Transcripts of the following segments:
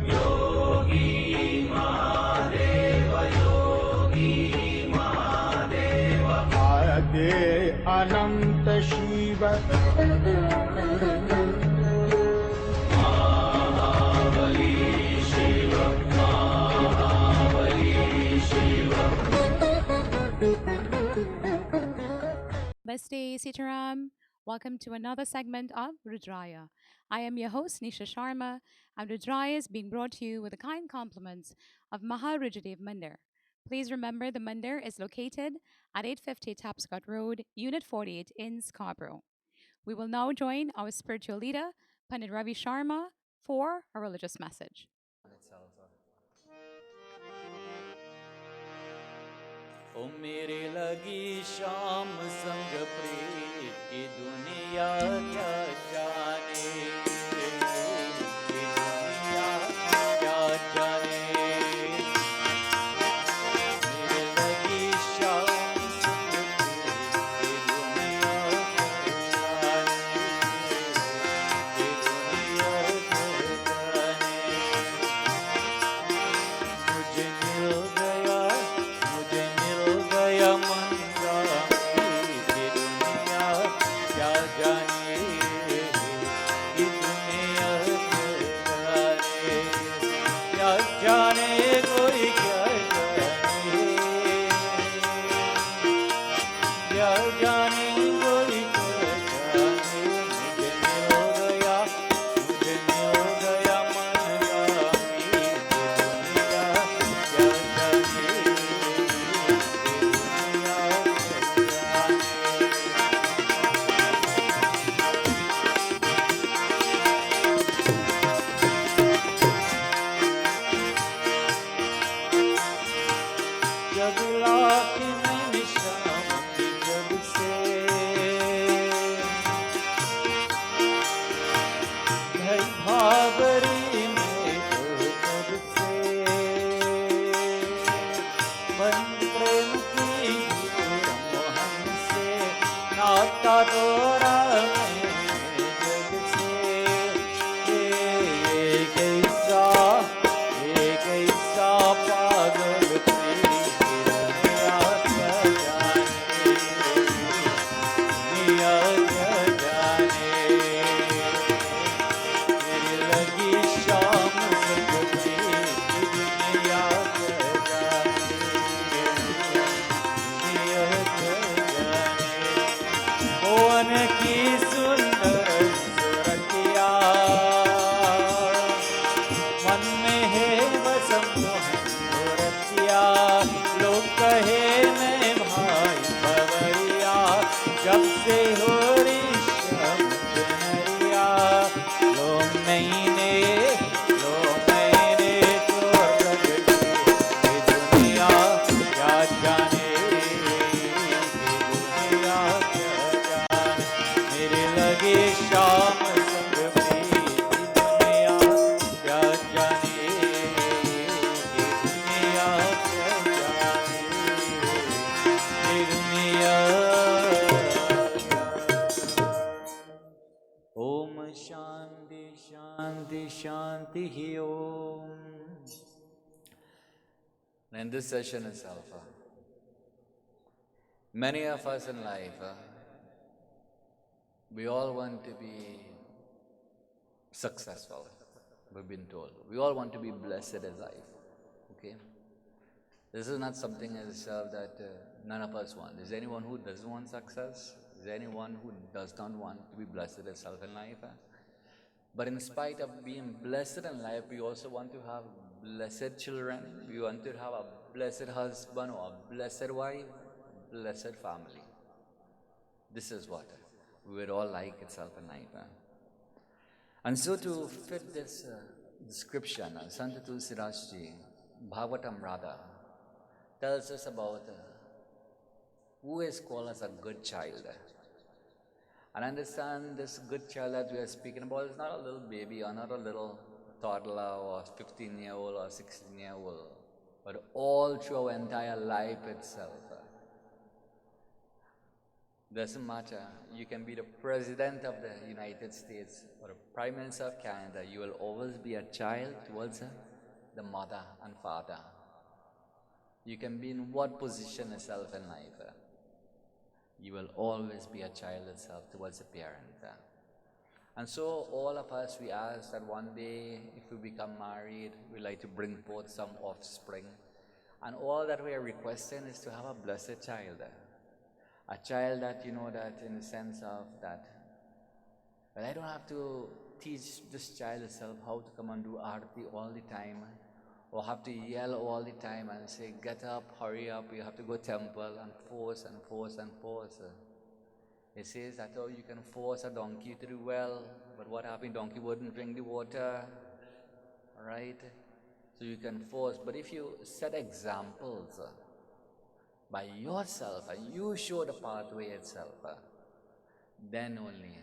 Yogi Mahadeva, Yogi Mahadeva. Ade Ananta Shiva. Mahabali Shiva, Mahabali Shiva. Namaste, Sitaram. Welcome to another segment of Rudraaya. I am your host, Nisha Sharma, and Rudraaya is being brought to you with the kind compliments of Maha Rudradev Mandir. Please remember the Mandir is located at 850 Tapscott Road, Unit 48 in Scarborough. We will now join our spiritual leader, Pandit Ravi Sharma, for a religious message. ओ मेरे लगी शाम संग प्रीत की दुनिया क्या जाने, ये दुनिया क्या जाने। मेरे लगी शाम संग प्रीत की दुनिया क्या जाने, ये दुनिया क्या जाने। मुझे मिल गया, मुझे मिल गया मंदा ये दुनिया क्या जाने, ये दुनिया क्या जाने कोई क्या जाने, क्या जाने कोई क्या जाने। मुझे मिल गया, मुझे मिल गया मंदा ये दुनिया क्या जाने, ये दुनिया क्या जाने। जब लाके मैंने शाम की जब से भई भावरी में तो तब से बंद प्रेम की मोहन से नाता तोड़ा मैंने जग से। एक ऐसा पागल तेरी दुनिया क्या जाने, दुनिया क्या जाने। मेरी लगी शाम संग प्रीत की दुनिया क्या जाने, दुनिया क्या जाने। भुवन की सुंदर सुरतिया मन में है बस मोहन मूर्तिया। लोग कहे मैं भाई बवरिया, जब से हो रिश्तम जनरिया। लो मैंने तो रग दी ये दुनिया क्या जाने, ये दुनिया क्या जाने। मेरे लगे शाम संग प्रीत की दुनिया क्या जाने, ये दुनिया क्या जाने, ये दुनिया क्या जाने। ओम शांति शांति शांति ही ओम। In this session itself, many of us in life, we all want to be successful. We've been told. We all want to be blessed as life. Okay? This is not something as that none of us want. Is there anyone who doesn't want success? Is there anyone who does not want to be blessed as self in life? But in spite of being blessed in life, we also want to have blessed children. We want to have a blessed husband or a blessed wife, blessed family. This is what we would all like itself in life. And so to fit this description, Sant Tulsidas Ji, Bhagavatam Radha, tells us about who is called as a good child. And understand this good child that we are speaking about is not a little baby or not a little toddler or 15-year-old or 16-year-old, but all through our entire life itself. Doesn't matter. You can be the president of the United States or the prime minister of Canada. You will always be a child towards the mother and father. You can be in what position itself in life. You will always be a child itself towards the parent. And so all of us, we ask that one day, if we become married, we like to bring forth some offspring. And all that we are requesting is to have a blessed child. A child that, you know, that in the sense of that I don't have to teach this child itself how to come and do arti all the time, or have to yell all the time and say, get up, hurry up, you have to go temple, and force and force and force. It says that, oh, you can force a donkey to do well, but what happened? Donkey wouldn't drink the water, right? So you can force, but if you set examples by yourself and you show the pathway itself, then only,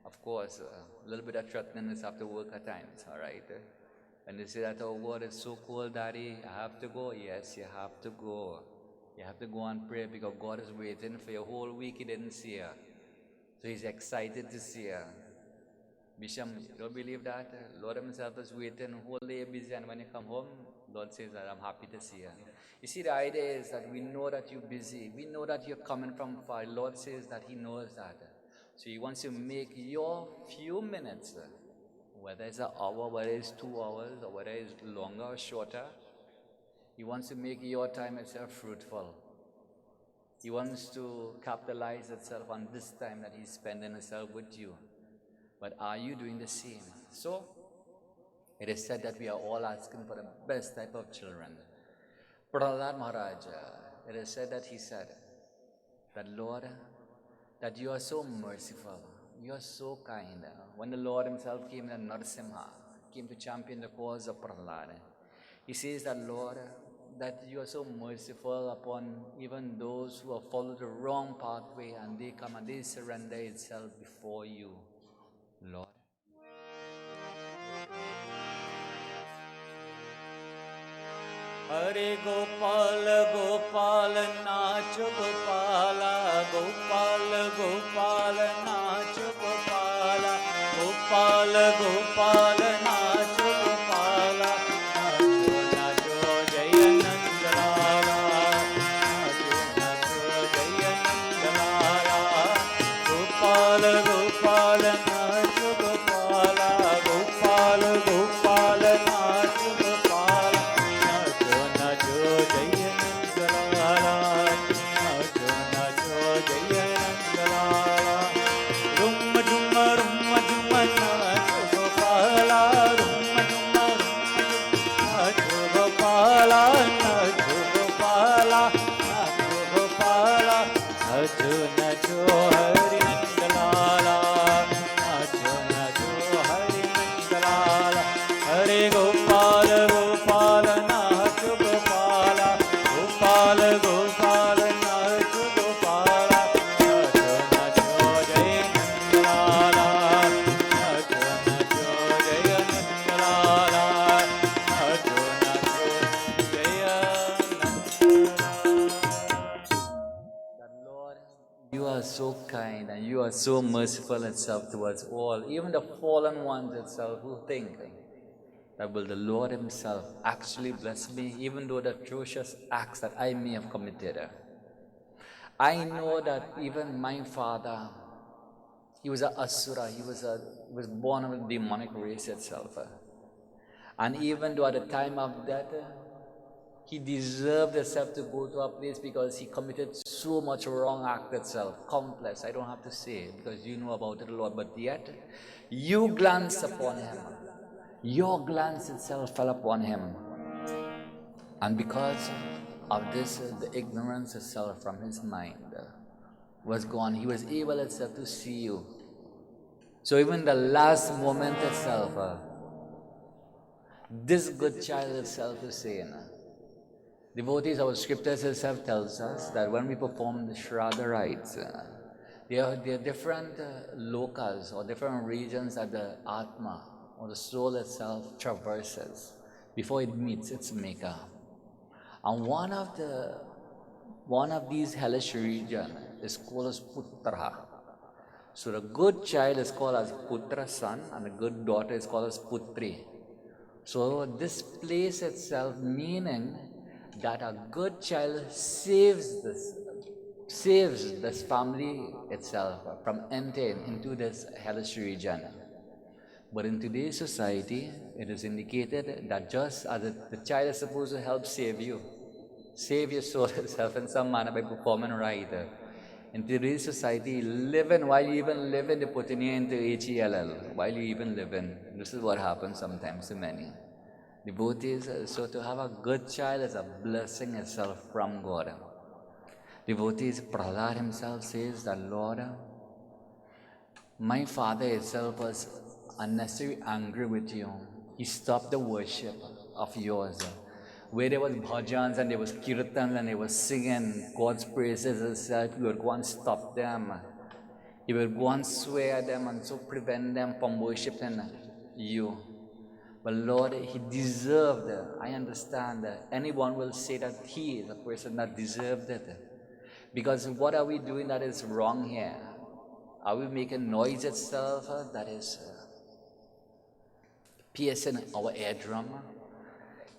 of course, a little bit of threatening is have to work at times, all right? And they say that, oh, God, it's so cold, Daddy, I have to go. Yes, you have to go. You have to go and pray because God is waiting for you. A whole week he didn't see her. So he's excited to see her. Bishop, you don't believe that? Lord himself is waiting, whole day busy, and when you come home, Lord says that I'm happy to see her. You see, the idea is that we know that you're busy. We know that you're coming from far. Lord says that he knows that. So he wants to make your few minutes, whether it's an hour, whether it's 2 hours, or whether it's longer or shorter, he wants to make your time itself fruitful. He wants to capitalize itself on this time that he's spending itself with you. But are you doing the same? So, it is said that we are all asking for the best type of children. Prahlad Maharaj, it is said that he said that, Lord, that you are so merciful, you are so kind. When the Lord himself came in Narasimha, came to champion the cause of Prahlad, he says that, Lord, that you are so merciful upon even those who have followed the wrong pathway and they come and they surrender itself before you, Lord. Hare Gopal Gopal Nach Gopala Gopal Gopal Nach Gopala Gopal Gopal Nach Gopala Nacho Nacho Jaya Nandalala Nacho Nacho Jaya Nandalala Gopal Gopal Nach Gopala Gopal Gopal Nach Gopala Nacho Nacho Jaya Nandalala Nacho Nacho Jaya Nandalala Rumma Jumma Rumma Jumma Nacho Gopala Rumma Jumma Nacho Gopala Nacho Gopala Nacho Gopala Nacho Nacho Hari Nandalala Nacho Nacho Hari Nandalala Hare Gopal Gopal Nacho Gopala Gopal Gopal Nacho Gopala Nacho Nacho Jaya Nandalala Nacho Nacho Jaya Nandalala Nacho Nacho Jaya Nandalala. That, Lord, you are so kind and you are so merciful itself towards all, even the fallen ones itself who think that will the Lord himself actually bless me, even though the atrocious acts that I may have committed. I know that even my father, he was an asura, he was born of a demonic race itself. And even though at the time of death, he deserved himself to go to a place because he committed so much wrong act itself. Complex, I don't have to say it because you know about it, Lord. But yet, you glanced upon him. Your glance itself fell upon him. And because of this, the ignorance itself from his mind was gone. He was able itself to see you. So even the last moment itself, this good child itself is saying, devotees, our scriptures itself tells us that when we perform the Shraddha rites, there are different lokas or different regions that the Atma or the soul itself traverses before it meets its maker. And one of these hellish regions is called as Putra. So the good child is called as Putra, son, and the good daughter is called as Putri. So this place itself meaning that a good child saves this family itself from entering into this hellish region. But in today's society, it is indicated that just as the child is supposed to help save your soul itself in some manner by performing right. In today's society, living while you even living, they're putting you into HELL while you even living. This is what happens sometimes to many devotees. So to have a good child is a blessing itself from God. Devotees, Prahlad himself says that, Lord, my father itself was unnecessarily angry with you. He stopped the worship of yours. Where there was bhajans and there was kirtan and they were singing God's praises itself, you would go and stop them. You would go and swear them and so prevent them from worshiping you. But Lord, he deserved it. I understand that anyone will say that he is a person that deserved it. Because what are we doing that is wrong here? Are we making noise itself that is piercing our eardrum?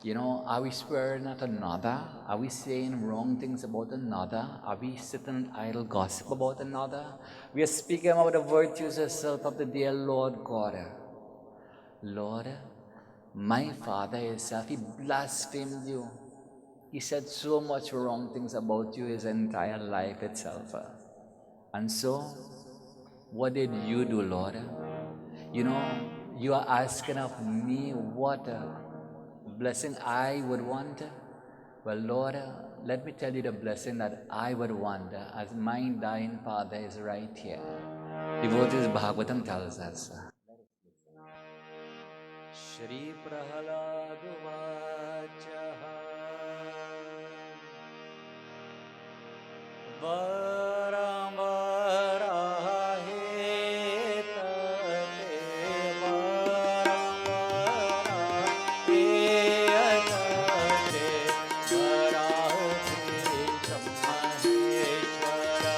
Are we swearing at another? Are we saying wrong things about another? Are we sitting idle gossip about another? We are speaking about the virtues itself of the dear Lord God. Lord, my father himself, he blasphemed you. He said so much wrong things about you his entire life itself. And so, what did you do, Lord? You are asking of me what blessing I would want. Well, Lord, let me tell you the blessing that I would want as my dying father is right here. Devotees Bhagavatam tells us. Shri Prahalad Varam Varahe Tate Varam Varahe Tate Varahe Brahmaneshwara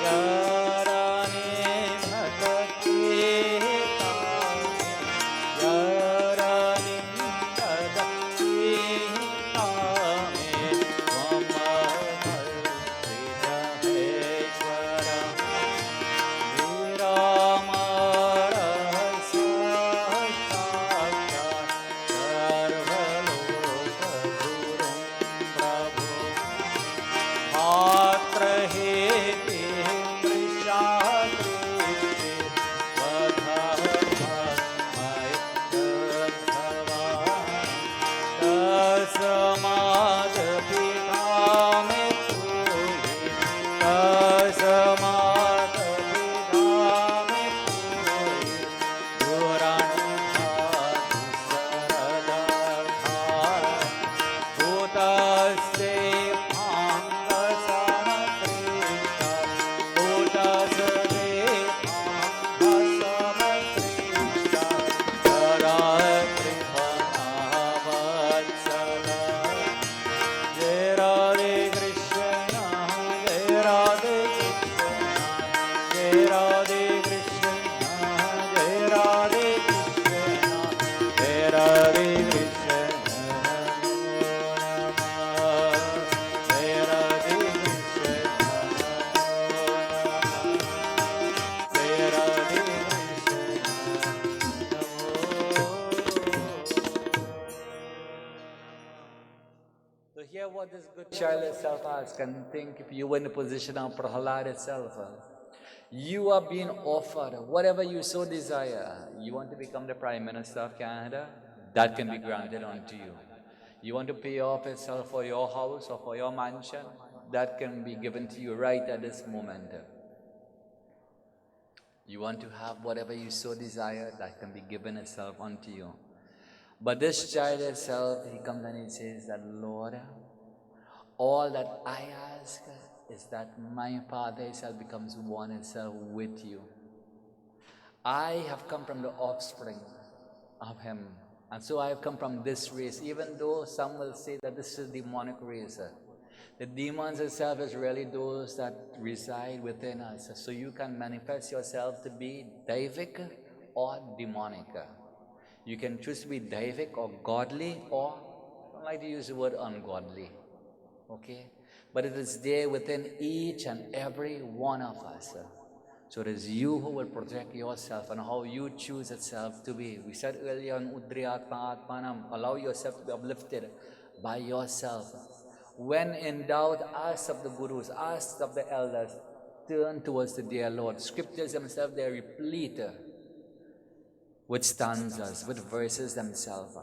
Yarane Bhakti Yarane Bhakti Hear what this good child itself asks and think if you were in the position of Prahlad itself. You are being offered whatever you so desire. You want to become the Prime Minister of Canada? That can be granted unto you. You want to pay off itself for your house or for your mansion? That can be given to you right at this moment. You want to have whatever you so desire? That can be given itself unto you. But this child itself, he comes and he says that, Lord, all that I ask is that my father itself becomes one itself with you. I have come from the offspring of him. And so I have come from this race, even though some will say that this is demonic race. The demons itself is really those that reside within us. So you can manifest yourself to be Daivic or demonic. You can choose to be Daivic or godly, or I don't like to use the word ungodly. Okay? But it is there within each and every one of us. So it is you who will project yourself and how you choose itself to be. We said earlier on Udriyatma, allow yourself to be uplifted by yourself. When in doubt, ask of the gurus, ask of the elders, turn towards the dear Lord. Scriptures themselves, they are replete with stanzas, with verses themselves.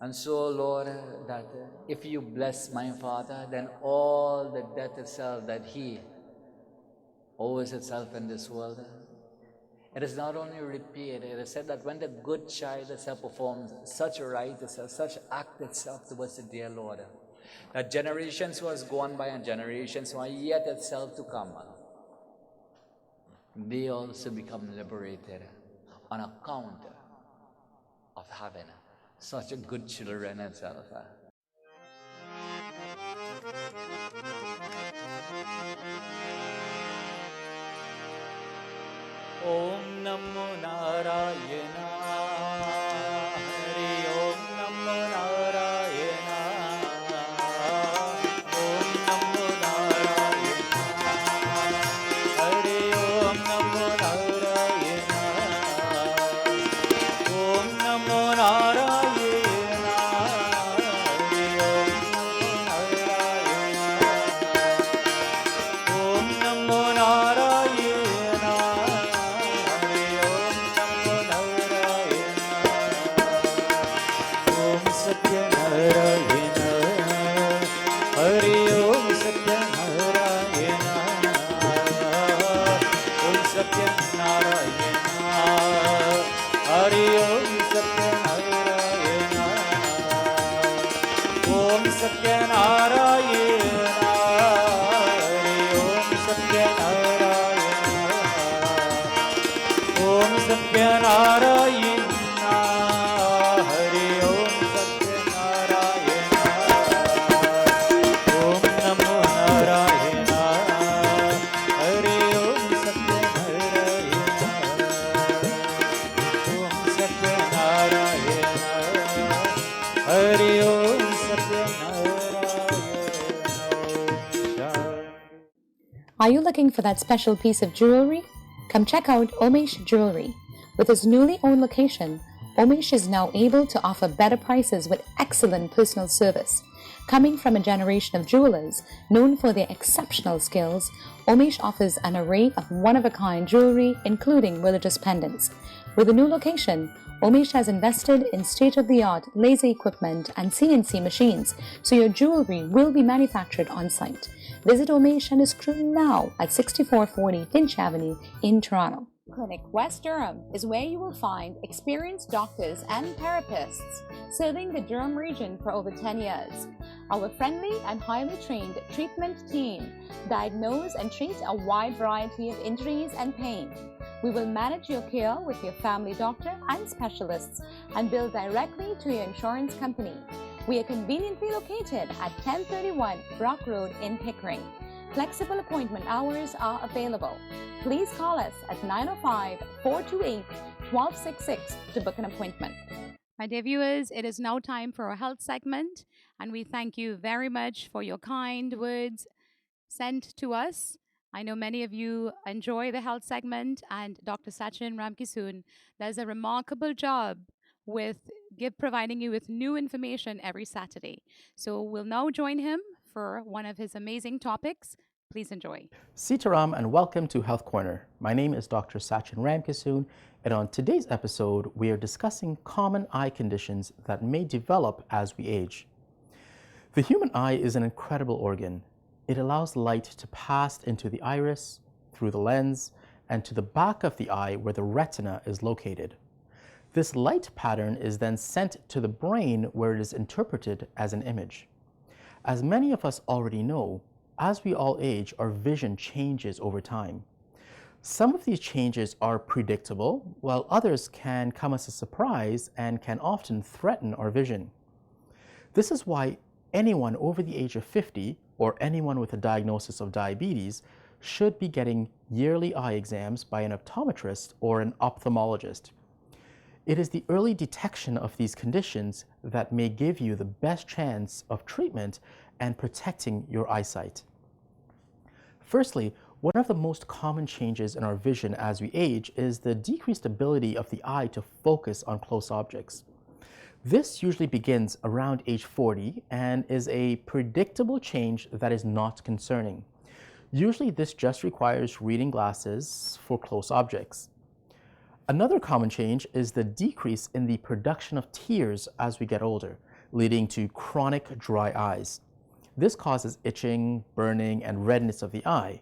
And so, Lord, that if you bless my Father, then all the debt itself that he owes itself in this world, it is not only repaid, it is said that when the good child itself performs such a rite itself, such act itself towards the dear Lord, that generations was gone by and generations who are yet itself to come, they also become liberated on account of having such a good children itself. Om Namo Narayana. Hari Om Namo Narayana. Om Namo Narayana. Hari Om Namo Narayana. Om Namo Narayana. Hari Om Namo Narayana. Om Satyanarayana. Hari Om Satyanarayana. Om Satyanarayana. Hari Om Satyanarayana. Om Satyanarayana. Hari Om Satyanarayana. Om Satyanarayana. Hari Om Satyanarayana. Om Namo Narayana. Hari Om Satyanarayana. Om Satyanarayana. Hari Om Satyanarayana. Are you looking for that special piece of jewelry? Come check out Omesh Jewelry. With his newly owned location, Omesh is now able to offer better prices with excellent personal service. Coming from a generation of jewelers known for their exceptional skills, Omesh offers an array of one-of-a-kind jewelry, including religious pendants. With a new location, Omesh has invested in state-of-the-art laser equipment and CNC machines, so your jewelry will be manufactured on-site. Visit Omesh and his crew now at 6440 Finch Avenue in Toronto. Clinic West Durham is where you will find experienced doctors and therapists serving the Durham region for over 10 years. Our friendly and highly trained treatment team diagnose and treat a wide variety of injuries and pain. We will manage your care with your family doctor and specialists and bill directly to your insurance company. We are conveniently located at 1031 Brock Road in Pickering. Flexible appointment hours are available. Please call us at 905-428-1266 to book an appointment. My dear viewers, it is now time for our health segment, and we thank you very much for your kind words sent to us. I know many of you enjoy the health segment, and Dr. Sachin Ramkisoon does a remarkable job with providing you with new information every Saturday. So we'll now join him for one of his amazing topics. Please enjoy. Sitaram and welcome to Health Corner. My name is Dr. Sachin Ramkisoon, and on today's episode, we are discussing common eye conditions that may develop as we age. The human eye is an incredible organ. It allows light to pass into the iris, through the lens, and to the back of the eye where the retina is located. This light pattern is then sent to the brain where it is interpreted as an image. As many of us already know, as we all age, our vision changes over time. Some of these changes are predictable, while others can come as a surprise and can often threaten our vision. This is why anyone over the age of 50 or anyone with a diagnosis of diabetes should be getting yearly eye exams by an optometrist or an ophthalmologist. It is the early detection of these conditions that may give you the best chance of treatment and protecting your eyesight. Firstly, one of the most common changes in our vision as we age is the decreased ability of the eye to focus on close objects. This usually begins around age 40 and is a predictable change that is not concerning. Usually this just requires reading glasses for close objects. Another common change is the decrease in the production of tears as we get older, leading to chronic dry eyes. This causes itching, burning, and redness of the eye.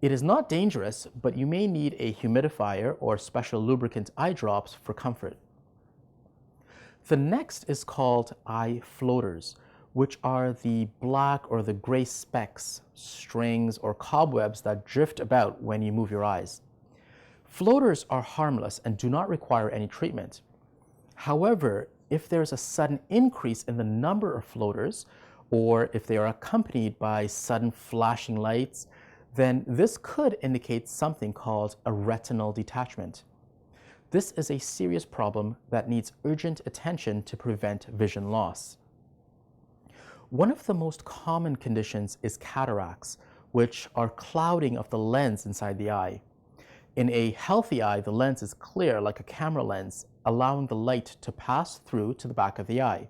It is not dangerous, but you may need a humidifier or special lubricant eye drops for comfort. The next is called eye floaters, which are the black or the gray specks, strings, or cobwebs that drift about when you move your eyes. Floaters are harmless and do not require any treatment. However, if there's a sudden increase in the number of floaters, or if they are accompanied by sudden flashing lights, then this could indicate something called a retinal detachment. This is a serious problem that needs urgent attention to prevent vision loss. One of the most common conditions is cataracts, which are clouding of the lens inside the eye. In a healthy eye, the lens is clear like a camera lens, allowing the light to pass through to the back of the eye.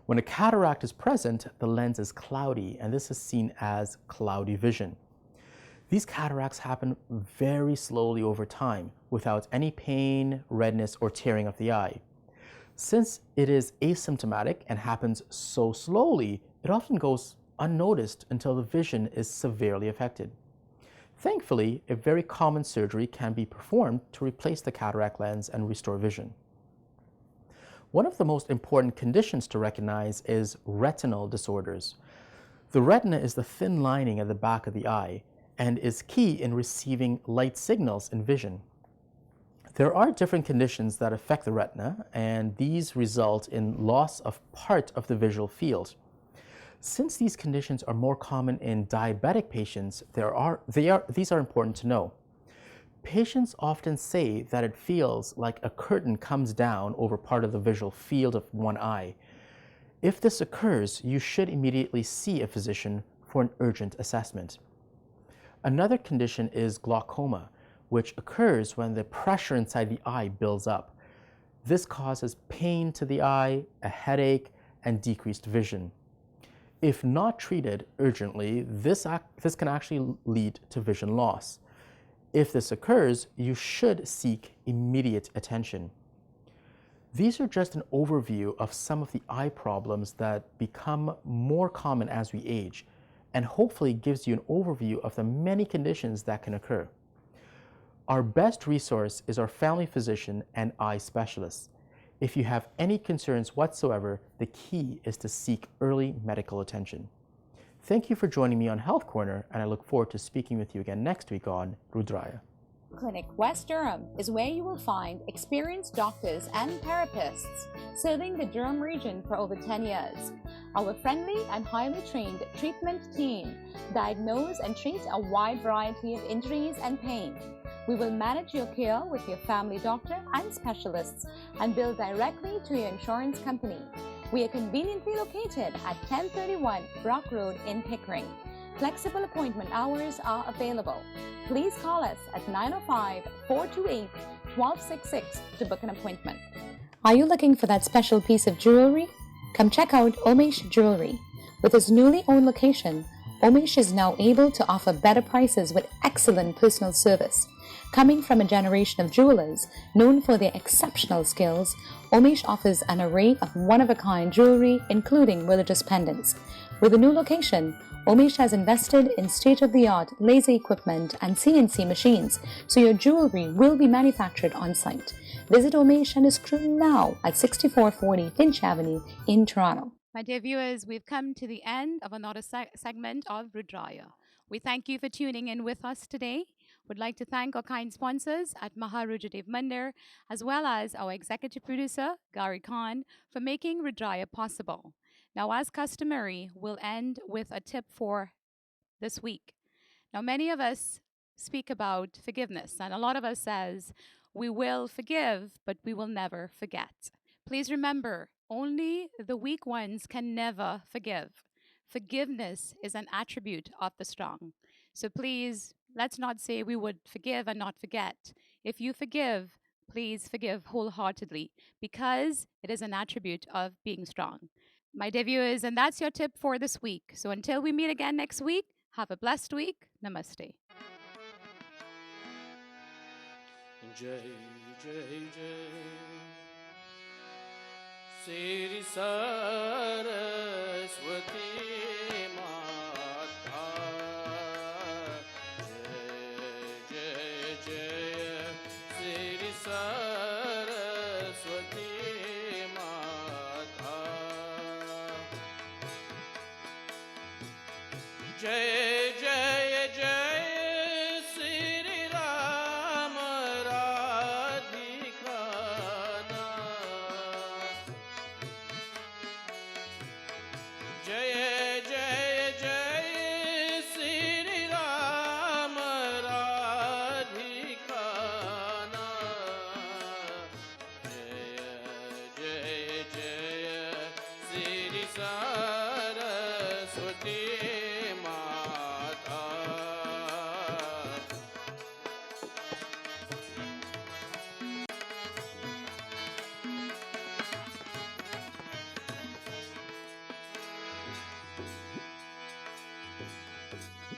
When a cataract is present, the lens is cloudy, and this is seen as cloudy vision. These cataracts happen very slowly over time, without any pain, redness, or tearing of the eye. Since it is asymptomatic and happens so slowly, it often goes unnoticed until the vision is severely affected. Thankfully, a very common surgery can be performed to replace the cataract lens and restore vision. One of the most important conditions to recognize is retinal disorders. The retina is the thin lining at the back of the eye and is key in receiving light signals in vision. There are different conditions that affect the retina, and these result in loss of part of the visual field. Since these conditions are more common in diabetic patients, these are important to know. Patients often say that it feels like a curtain comes down over part of the visual field of one eye. If this occurs, you should immediately see a physician for an urgent assessment. Another condition is glaucoma, which occurs when the pressure inside the eye builds up. This causes pain to the eye, a headache, and decreased vision. If not treated urgently, this can actually lead to vision loss. If this occurs, you should seek immediate attention. These are just an overview of some of the eye problems that become more common as we age, and hopefully gives you an overview of the many conditions that can occur. Our best resource is our family physician and eye specialists. If you have any concerns whatsoever, the key is to seek early medical attention. Thank you for joining me on Health Corner, and I look forward to speaking with you again next week on Rudraaya. Clinic West Durham is where you will find experienced doctors and therapists serving the Durham region for over 10 years. Our friendly and highly trained treatment team diagnose and treat a wide variety of injuries and pain. We will manage your care with your family doctor and specialists and bill directly to your insurance company. We are conveniently located at 1031 Brock Road in Pickering. Flexible appointment hours are available. Please call us at 905-428-1266 to book an appointment. Are you looking for that special piece of jewelry? Come check out Omesh Jewelry. With its newly owned location, Omesh is now able to offer better prices with excellent personal service. Coming from a generation of jewelers known for their exceptional skills, Omesh offers an array of one-of-a-kind jewelry, including religious pendants. With a new location, Omesh has invested in state-of-the-art laser equipment and CNC machines, so your jewelry will be manufactured on-site. Visit Omesh and his crew now at 6440 Finch Avenue in Toronto. My dear viewers, we've come to the end of another segment of Rudraaya. We thank you for tuning in with us today. Would like to thank our kind sponsors at Maha Rudradev Mandir, as well as our executive producer, Gary Khan, for making Rudraaya possible. Now, as customary, we'll end with a tip for this week. Now, many of us speak about forgiveness, and a lot of us says we will forgive, but we will never forget. Please remember, only the weak ones can never forgive. Forgiveness is an attribute of the strong. So please, let's not say we would forgive and not forget. If you forgive, please forgive wholeheartedly because it is an attribute of being strong. My dear viewers, and that's your tip for this week. So until we meet again next week, have a blessed week. Namaste. Jai Jai Jai Sri Saraswati Mata Jai Jai Jai Sri Saraswati Mata Jai Jai Jai Sri Ram Radhikana Jai Jai Jai Sri Ram Radhikana Jai Jai Sri Saraswati Mata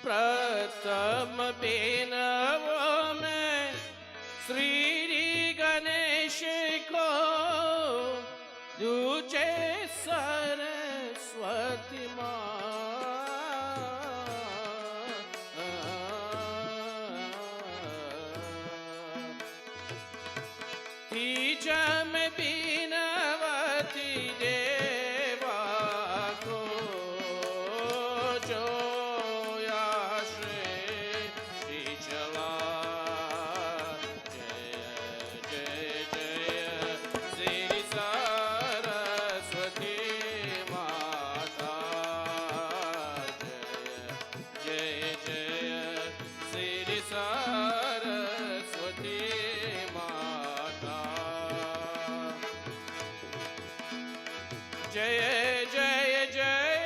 प्रथम बिनव में श्री गणेश को दूजे सरस्वती तीज में बीनवती देवा को जो श्री चला जय जय जय श्री सरस्वती माता जय जय जय श्री सरस्वती माता जय जय जय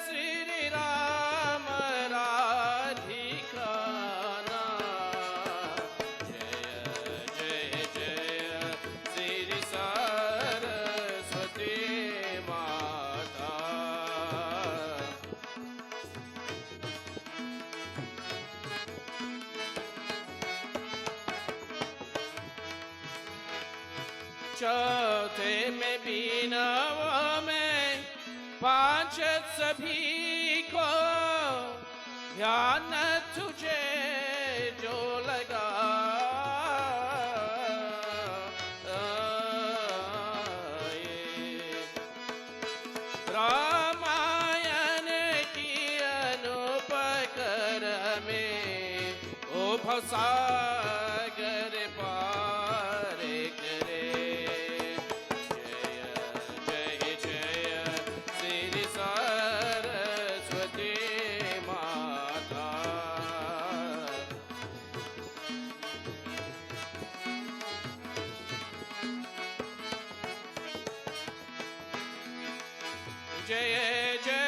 श्री राम राधिकाना जय जय जय श्री सरस्वती माता चौथे में बीनव में पांच सभी को ध्यान तुझे जो लगा रामायण की अनुपकर में ओ भवसागर पार करे जय जय जय श्री सरस्वती माता जय जय